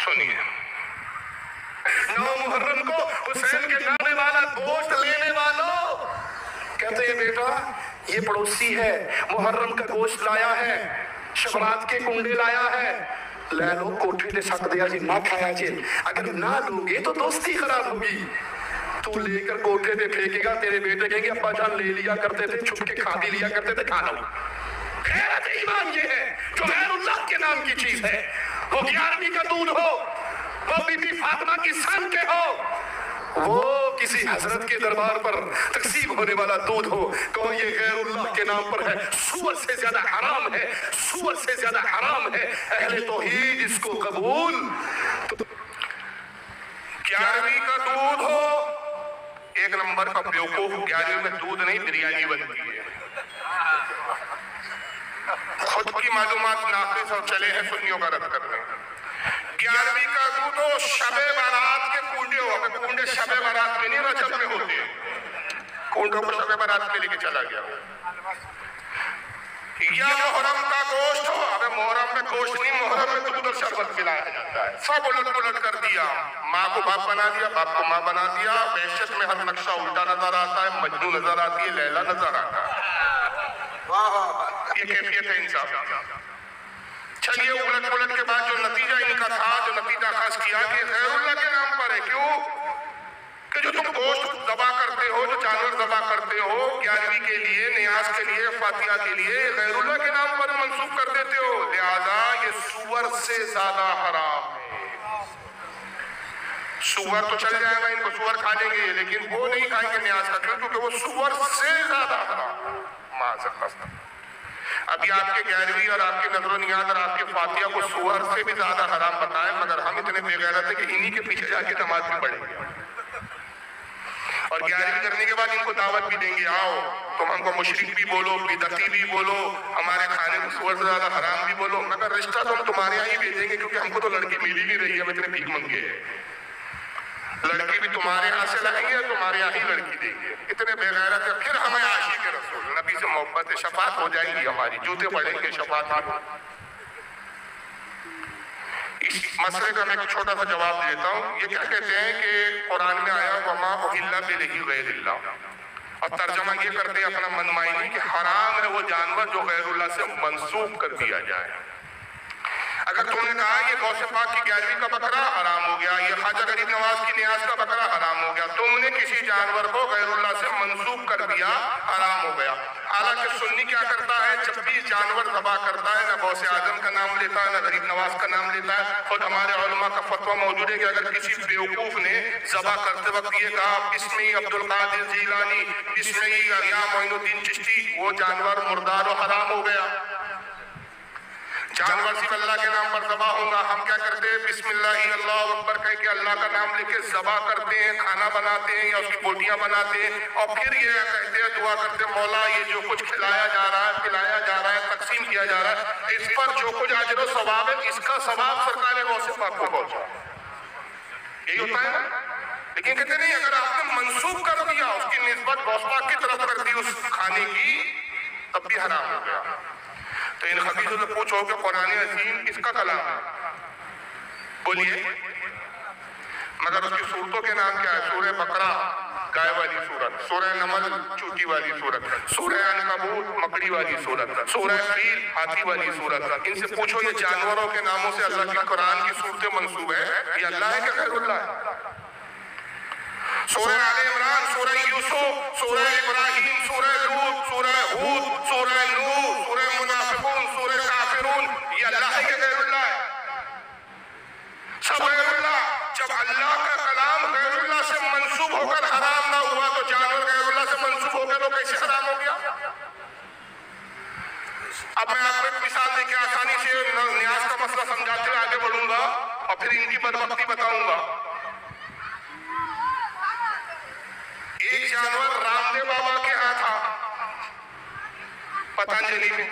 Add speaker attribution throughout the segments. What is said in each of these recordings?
Speaker 1: سنیے، 9 محرم کو حسین کے جانے والا گوشت لینے والوں کہتے ہیں بیٹا یہ پڑوسی ہے، محرم کا گوشت لایا ہے، شبرات کے کنڈے لایا ہے، لے لو کوٹھے دے سک دیا جی، نہ کھایا جی، اگر نہ لوگے تو دوستی خراب ہوگی۔ تو لے کر کوٹھے دے پھینکے گا، تیرے بیٹے کہیں گے ابا جان لے لیا کرتے تھے، چھپ کے کھا بھی لیا کرتے تھے، کھا لو۔ غیرت ایمان یہ ہے جو غیر اللہ کے نام کی چیز ہے، وہ 11ویں کا دودھ ہو، وہ بی بی فاطمہ کی سن کے ہو، وہ کسی حضرت کے دربار پر تقسیم ہونے والا دودھ ہو، کہو یہ غیر اللہ کے نام پر ہے، سور سے زیادہ حرام ہے، سور سے زیادہ حرام ہے۔ اہل توحید اس کو قبول۔ 11ویں کا دودھ ہو، ایک نمبر کا بیوقوف 11ویں میں دودھ نہیں بریانی بنتی ہے، خود کی معلومات ناقص اور چلے ہیں سنیوں کا رد کرنے۔ 11ویں کا دودھ ہو، شب برات کے کنڈے ہو، اگر کنڈے شب برات میں نہیں رجب میں ہوتے ہیں، کنڈوں کو شب برات میں لے کے چلا گیا۔ یا محرم کا گوشت ہو، ابے محرم میں گوشت نہیں، محرم میں دودھ اور شربت پلایا جاتا ہے، سب الٹ پلٹ کر دیا، ماں کو باپ بنا دیا، باپ کو ماں بنا دیا، وحشت میں ہر نقشہ الٹا نظر آتا ہے، مجنون نظر آتی ہے، لیلا نظر آتا ہے۔ یہ کیفیت ہے انصاف۔ چلیے الٹ پلٹ کے بعد جو نتیجہ ان کا تھا، جو نتیجہ خاص کیا کہ غیر اللہ کے نام پر ہے، کیوں کہ جو تم گوشت ذبح کرتے ہو، جو جانور ذبح کرتے ہو 11ویں کے لیے، نیاز کے لیے، فاتحہ کے لیے، غیر اللہ کے نام پر منسوخ کر دیتے ہو، لہذا یہ سور سے زیادہ حرام ہے۔ سور تو چل جائے گا، ان کو سور کھا لیں گے، لیکن وہ نہیں کھائیں گے نیاز کا، کیونکہ وہ سور سے زیادہ حرام۔ معذرت، ابھی آپ کے 11ویں اور آپ کے نظر و نیاز اور آپ کے فاتحہ کو سور سے بھی زیادہ حرام بتائیں، مگر ہم اتنے بے غیرت ہیں کہ انہی کے پیچھے جا کے نماز بھی پڑھیں گے، اور 11ویں کرنے کے بعد ان کو دعوت بھی دیں گے، آؤ تم ہم کو مشرک بھی بولو، بدعتی بھی بولو، ہمارے کھانے کو سور سے زیادہ حرام بھی بولو، مگر رشتہ تو ہم تمہارے یہاں ہی بھیجیں گے، کیونکہ ہم کو تو لڑکی ملی نہیں رہی ہے، ہم اتنے بھیک منگے ہیں، لڑکی بھی تمہارے یہاں سے لگیں گے، تمہارے یہاں ہی لڑکی دیں گے، اتنے بے غیرت ہے۔ پھر ہمیں عاشق رسول نبی سے محبت ہے، شفاعت ہو جائے گی ہماری، جوتے پڑیں گے، شفاعت ہو۔ اس مسئلے کا میں ایک چھوٹا سا جواب دیتا ہوں۔ یہ کیا کہتے ہیں کہ قرآن میں آیا وَمَا أُحِلَّ بِهِ غَيْرِ اللَّهِ، اور ترجمہ یہ کرتے ہیں اپنا من معنی کہ حرام ہے وہ جانور جو غیر اللہ سے منسوخ کر دیا جائے۔ اگر تم نے کہا یہ غوث پاک کی 11ویں کا بکرا حرام ہو گیا، یہ خواجہ غریب نواز کی نیاز کا بکرا حرام ہو گیا، تم نے کسی جانور کو غیر اللہ سے منسوخ کر دیا، حرام ہو گیا۔ حالانکہ سنی کیا کرتا ہے، جب بھی جانور ذبح کرتا ہے نہ غوث اعظم کا نام لیتا ہے نہ غریب نواز کا نام لیتا ہے، خود ہمارے علماء کا فتویٰ موجود ہے کہ اگر کسی بیوقوف نے ذبح کرتے وقت یہ کہا بسمی عبد القادر جیلانی، بسمی یا معین الدین چشتی، وہ جانور مردار و حرام ہو گیا۔ جانور صرف اللہ کے نام پر ذبح ہوگا، ہم کیا کرتے ہیں بسم اللہ اللہ اکبر کہہ کے اللہ کا نام لے کے ذبح کرتے ہیں، کھانا بناتے ہیں یا اس کی بوٹیاں بناتے ہیں، اور پھر یہ کہتے ہیں دعا کرتے ہیں مولا یہ جو کچھ کھلایا جا رہا ہے، پلایا جا رہا ہے، تقسیم کیا جا رہا ہے، اس پر جو کچھ اجر و ثواب ہے اس کا ثواب سرکار غوث پاک کو پہنچا۔ یہی ہوتا ہے نا، لیکن کہتے نہیں اگر آپ نے منسوخ کر دیا، اس کی نسبت غوث پاک کی طرف کر دی اس کھانے کی، تب بھی حرام ہو گیا۔ تو ان خبیثوں سے پوچھو کہ قرآن عظیم کس کا کلام ہے، بولیے، مگر اس کی صورتوں کے نام کیا ہے؟ سورہ بقرہ گائے والی صورت، سورہ نمل چوٹی والی صورت، سورہ عنکبوت مکڑی والی صورت، سورہ فیل ہاتھی والی صورت۔ ان سے پوچھو یہ جانوروں کے ناموں سے اللہ کی قرآن کی صورتیں منسوب ہے، یہ اللہ ہے کہ غیر اللہ ہے؟ سورہ آل عمران، سورہ یوسف، سورہ ابراہیم، سورہ لوط، سورہ ہود، سورہ نوح، سورہ منافقون، سورہ کافرون، یہ اللہ ہے کہ غیر اللہ ہے؟ سب غیر اللہ۔ جب اللہ کا کلام غیر اللہ سے منسوب ہو کر حرام نہ ہوا تو جانور غیر اللہ سے منسوب ہو کر تو کیسے حرام ہو گیا؟ اب میں آپ کو ایک مثال دے کے آسانی سے نیاز کا مسئلہ سمجھاتے ہوئے آگے بڑھوں گا اور پھر ان کی بدبختی بتاؤں گا۔ ایک جانور رام دیو بابا کے ہاں تھا پتنجلی میں،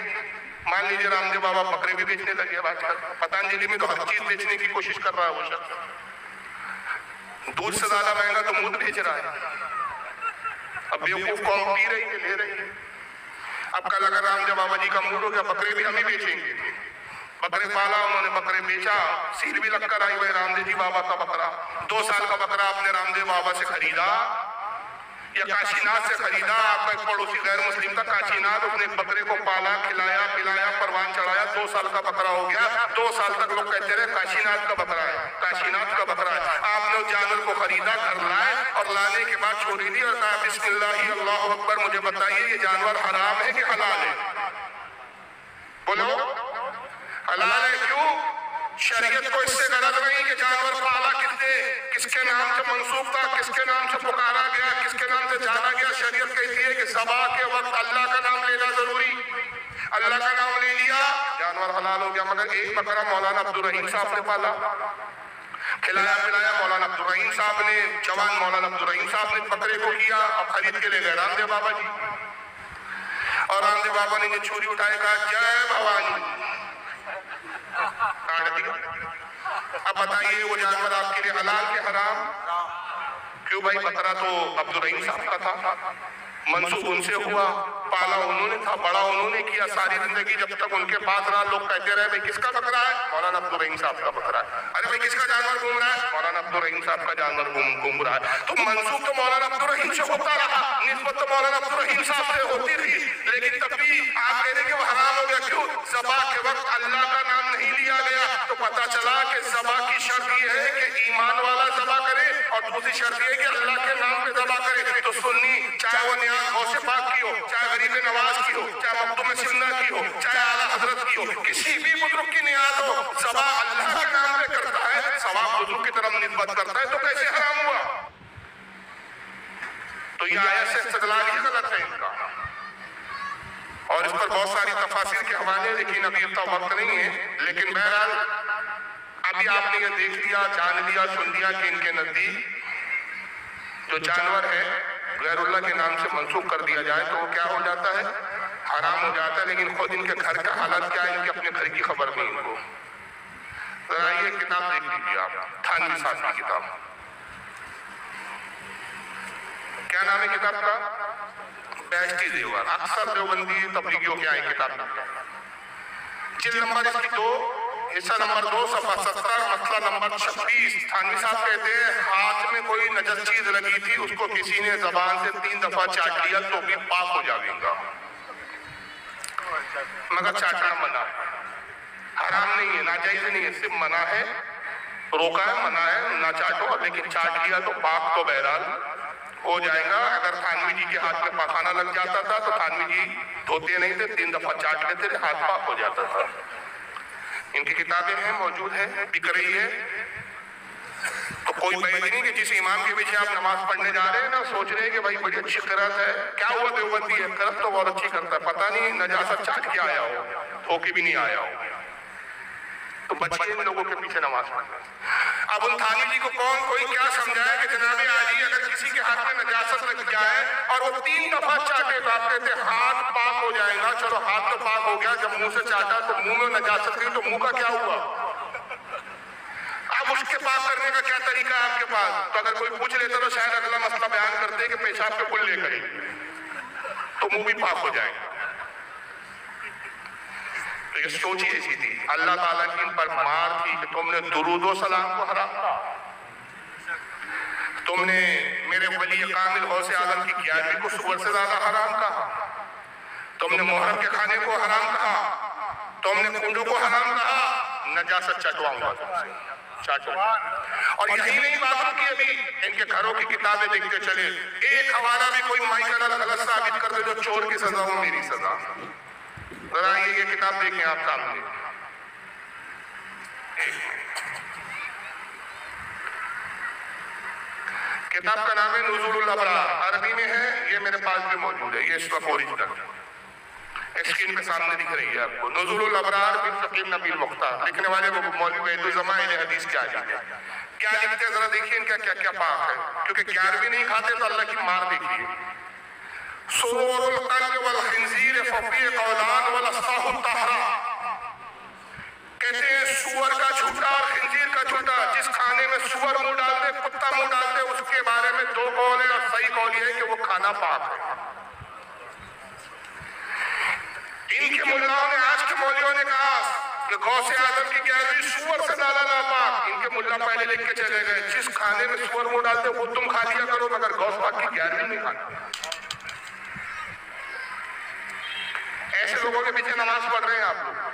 Speaker 1: مان لیجیے رام دیو بابا بکرے بھی بیچنے لگے، پتنجلی میں تو ہر چیز بیچنے کی کوشش کر رہا ہے وہ شخص، دودھ سے زیادہ مہنگا تو مودھ بیچ رہا ہے، اب بیوقوف قوم پی رہی ہے، لے رہی ہے، اب کل اگر رام دیو بابا جی کا موڈ ہو گیا بکرے بھی ہم ہی بیچیں گے، बकरे पाला, उन्होंने बकरे बेचा, सील भी लगकर आई भाई रामदेव जी बाबा का बकरा। 2 साल का बकरा आपने रामदेव बाबा से खरीदा या काशीनाथ से खरीदा। आपका एक पड़ोसी गैर मुस्लिम था काशीनाथ, उसने एक बकरे को पाला, खिलाया पिलाया, परवान चढ़ाया, 2 साल का बकरा हो गया। 2 साल तक लोग कहते रहे काशीनाथ का बकरा है, काशीनाथ का बकरा है। आपने उस जानवर को खरीदा, घर लाए और लाने के बाद छोड़ी दी और कहा बिस्मिल्लाह अल्लाहु अकबर, मुझे बताइए ये जानवर हराम है कि हलाल है? बोलो हलाल है। क्यों? शरीयत को इससे गरज नहीं कि जानवर पाला किसके नाम से मंसूब था, किसके नाम से पुकारा गया, किसके नाम से जाना गया। शरीयत कहती है कि ज़बा के वक्त अल्लाह का नाम लेना जरूरी। अल्लाह का नाम ले लिया, जानवर हलाल हो गया। मगर एक बकरा मौलाना अब्दुल रहीम साहब ने पाला, खिलाया पिलाया। मौलाना अब्दुल रहीम साहब ने, जवान मौलाना अब्दुल रहीम साहब ने बकरे को किया और खरीद के ले गए रामदेव बाबा जी। और रामदेव बाबा ने छुरी उठाए, कहा जय भवानी, काट दिया। अब बताइए वो जानवर आपके लिए हलाल के हराम? क्यों भाई? बकरा तो अब्दुल रहीम साहब का था, मंसूब उनसे हुआ, पाला उन्होंने था, बड़ा उन्होंने किया सारी जिंदगी। जब तक उनके पास रहा लोग कहते रहे भाई किसका बकरा है? मौलाना अब्दुल रहीम साहब का बकरा है। अरे भाई किसका जानवर घूम रहा है? मौलाना अब्दुल रहीम साहब का जानवर घूम रहा है। तो मंसूब तो मौलाना अब्दुल रहीम से होता रहा, निस्बत तो मौलाना अब्दुल रहीम साहब से होती रही, लेकिन तब भी आप कह रहे कि वो हराम हो गया। क्यों? ज़बा के वक्त अल्लाह का नाम नहीं लिया गया। तो पता चला कि ज़बा की शर्त ये है कि ईमान वाला ज़बा करे और दूसरी शर्त ये है कि अल्लाह के नाम पे ज़बा करे। तो सुन्नी चाहे वो नियाज़ गौसे पाक की हो, चाहे गरीब नवाज की हो, चाहे मखदूम सिन्ना की हो, चाहे आला हजरत की हो, किसी भी बुजुर्ग की नियाज़ हो, ज़बा अल्लाह के नाम पे करता है, सवाब बुजुर्ग की तरफ निस्बत करता है, तो कैसे हराम हुआ? तो ये आयत से इस्तेदलाल ही गलत है इनका। और इस पर बहुत सारी तफासिर के हवाले, लेकिन अभी इतना वक्त नहीं है। लेकिन बहरहाल अभी आपने ये देख लिया, जान लिया, सुन लिया कि इनके नजदीक जो जानवर है गैरुल्लाह के नाम से मंसूब कर दिया जाए तो वो क्या हो जाता है? हराम हो जाता है। लेकिन खुद इनके घर का हालत क्या है, इनके अपने घर की खबर नहीं इनको। जरा ये किताब देख लीजिए आप, थानवी साहब की किताब। क्या नाम है किताब का? बेहश्ती ज़ेवर। अक्सर देवबंदी तबलीगियों के आए किताब। जिल्द नंबर इसकी 2, हिस्सा नंबर 2, सफ़ा 70, मसला नंबर 26। थानवी साहब कहते हैं हाथ में कोई नजस चीज लगी थी, उसको किसी ने जबान से 3 दफा चाट लिया तो भी पाक हो जाएगा, मगर चाटना मना है, हराम नहीं है, नाजायज नहीं है, सिर्फ मना है, रोका है, मना है, ना चाटो। लेकिन चाट लिया तो पाक तो बहरहाल हो जाएगा। अगर थानवी जी के हाथ में पाखाना लग जाता था तो थानवी जी धोते नहीं थे, 3 दफा चाट लेते थे, हाथ पाक हो जाता था। इनकी किताबें हैं, मौजूद है, बिक रही है। तो कोई बैठ नहीं कि जिस इमाम के पीछे आप नमाज पढ़ने जा रहे हैं ना, सोच रहे हैं कि भाई बड़ी अच्छी किरात है, क्या हुआ देवबंदी है, किरात तो बहुत अच्छी करता है, पता नहीं नजासत चाट के आया हो, धोके भी नहीं आया हो। तो बच्चे इन लोगों के पीछे नमाज पढ़ने। अब उन थानी जी को कोई क्या समझाया कि जनाब आली अगर किसी के हाथ में नजासत लग जाए और वो 3 दफा चाटे तो आप कहते हाथ पाक हो जाएगा। चलो हाथ तो पाक हो गया, जब मुंह से चाटा तो मुंह में नजासत गई तो मुंह का क्या हुआ? अब उसके पाक करने का क्या तरीका है आपके पास? तो अगर कोई पूछ लेता तो शायद अगला मसला बयान करते कि पेशाब पे कुल्ले करें तो मुंह भी पाक हो जाएगा। तो ये सोच ही ऐसी थी। अल्लाह ताला की इन पर मार थी कि तुमने दुरूद व सलाम को हराम कहा, तुमने मेरे वली कामिल गौसे आलम की ग्यारहवीं को सुबह से ज्यादा हराम कहा, तुमने मुहर्रम के खाने को हराम कहा, तुमने कुंडों को हराम कहा, नजासत चटवाऊंगा तुमसे, चाटो। और यही नहीं बात की, अभी इनके घरों की किताबें देखते चले, एक हमारा भी कोई माइकल गलत साबित कर दे जो चोर की सजा हो मेरी सजा। जरा ये किताब देखें आप सामने, किताब का नाम है नुज़ूलुल अबरार, अरबी में है, ये मेरे पास भी मौजूद है, ये इस वक्त ओरिजिनल स्क्रीन पे सामने दिख रही है आपको। नुज़ूलुल अबरार बिन फ़क़ीह नबील मुख्तार, लिखने वाले वो मौलवी वहीदुज़्ज़मान हदीस क्या लिखते हैं, क्या लिखते हैं जरा देखिए इनका क्या क्या पाक है, क्योंकि 11वीं नहीं खाते तो अल्लाह की मार देखिए। सुरूरुल क़ल्ब वल खिंज़ीर फ़फ़ी क़ौलान वल अस्फ़ाहु तहरा, कहते हैं सुअर का झूठा और खिंजीर का झूठा, जिस खाने में सुअर मुंह डाल दे, कुत्ता मुंह डाल दे, उसके बारे में 2 कौल है और सही कौल है कि वो खाना पाक है। इनके मुल्लाओं ने, आज के मौलवियों ने कहा کہ غوث اعظم کی 11ویں سور سے ڈالا ناپاک. ان کے ملا پہلے لکھ کے چلے گئے جس کھانے میں سور وہ ڈالتے وہ تم کھا لیا کرو مگر غوث پاک کی 11ویں نہیں کھانا. ایسے لوگوں کے پیچھے نماز پڑھ رہے ہیں آپ لوگ.